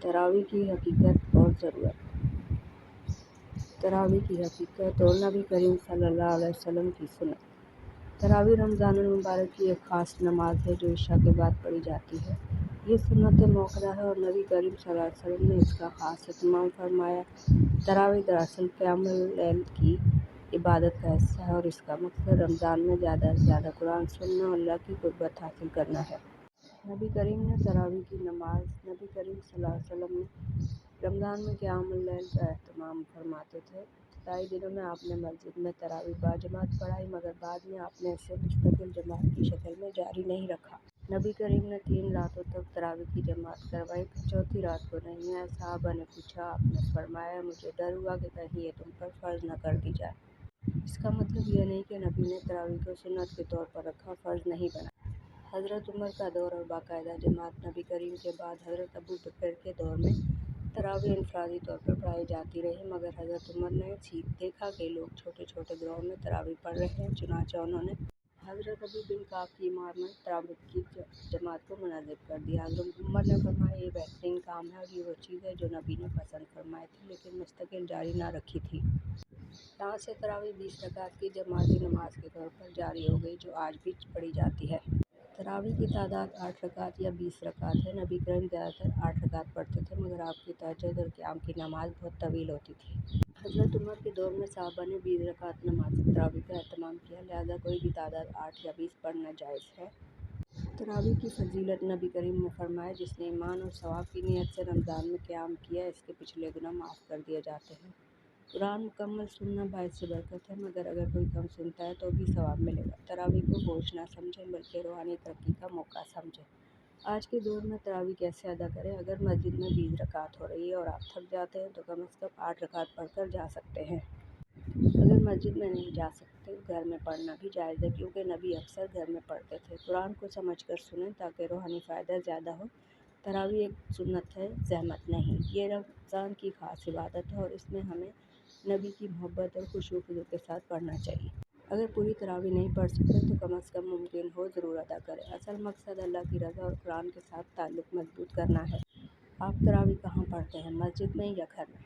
तरावी की हकीकत और ज़रूरत। तरावी की हकीकत और नबी करीम सल्लल्लाहु अलैहि वसल्लम की सुन्नत। तरावी रमज़ानुल मुबारक की एक ख़ास नमाज है जो इशा के बाद पढ़ी जाती है। ये सुन्नत मौक़दा है और नबी करीम सल्लल्लाहु अलैहि वसल्लम ने इसका ख़ास इत्माम फरमाया। तरावी दरअसल क़यामुल लैल की इबादत का हिस्सा है और इसका मकसद रमज़ान में ज़्यादा से ज़्यादा कुरान सुनना और अल्लाह की क़ुर्बत हासिल करना है। नबी करीम सल्लल्लाहु अलैहि वसल्लम ने रमज़ान में क़यामुल लैल का एहतमाम फरमाते थे। इब्तिदाई दिनों में आपने मस्जिद में तरावी बाजमात पढ़ाई, मगर बाद में आपने इसे मुस्तकिल जमात की शक्ल में जारी नहीं रखा। नबी करीम ने 3 रातों तक तरावी की जमात करवाई, फिर चौथी रात को नहीं आए। सहाबा ने पूछा, आपने फरमाया, मुझे डर हुआ कि कहीं ये तुम पर फ़र्ज़ न कर दी जाए। इसका मतलब यह नहीं कि नबी ने तरावी को सुन्नत के तौर पर रखा, फ़र्ज़ नहीं बना। हज़रत उमर का दौर और बाकायदा जमात। नबी करीम के बाद हज़रत अबू बकर के दौर में तरावी इनफरादी तौर पर पढ़ाई जाती रही, मगर हज़रत उमर ने देखा कि लोग छोटे छोटे ग्रोह में तरावी पढ़ रहे हैं, चुनांचे उन्होंने हज़रत अबी बिन काब की इमारत में तरावी की जमात को मुनज़्ज़म कर दिया। हज़रत उमर ने फरमाया, ये बेहतरीन काम है और ये वो चीज़ है जो नबी ने पसंद फरमाई थी लेकिन मुस्तकिल जारी ना रखी थी। यहाँ से तरावी 20 रकात की जमाती नमाज के तौर पर जारी हो गई, जो आज भी पढ़ी जाती है। तरावी की तादाद 8 रकात या 20 रकात है। नबी करीम ज़्यादातर 8 रकात पढ़ते थे, मगर आपकी तहज्जुद और क़याम की नमाज बहुत तवील होती थी। हज़रत उमर के दौर में सहाबा ने 20 रकात नमाज तरावी का एहतमाम किया, लिहाजा कोई भी तादाद 8 या 20 पढ़ना जायज़ है। तरावी की फजीलत। नबी करीम ने फरमाया, जिसने ईमान और सवाब की नीयत से रमज़ान में क़याम किया, इसके पिछले गुनाह माफ़ कर दिए जाते हैं। कुरान मुकम्मल सुनना बाइस से बरकत है, मगर अगर कोई कम सुनता है तो भी सवाब मिलेगा। तरावी को बोझ ना समझें, बल्कि रूहानी तरक्की का मौका समझें। आज के दौर में तरावी कैसे अदा करें? अगर मस्जिद में 20 रकात हो रही है और आप थक जाते हैं तो कम से कम 8 रकात पढ़कर जा सकते हैं। अगर मस्जिद में नहीं जा सकते, घर में पढ़ना भी जायज़ है, क्योंकि नबी अक्सर घर में पढ़ते थे। कुरान को समझकर सुनें ताकि रूहानी फ़ायदा ज़्यादा हो। तरावी एक सुन्नत है, ज़हमत नहीं। ये रमज़ान की ख़ास इबादत है और इसमें हमें नबी की मोहब्बत और खुशू-खुदू के साथ पढ़ना चाहिए। अगर पूरी तरावी नहीं पढ़ सकते तो कम से कम मुमकिन हो ज़रूर अदा करें। असल मकसद अल्लाह की रज़ा और कुरान के साथ ताल्लुक़ मज़बूत करना है। आप तरावी कहाँ पढ़ते हैं, मस्जिद में या घर में?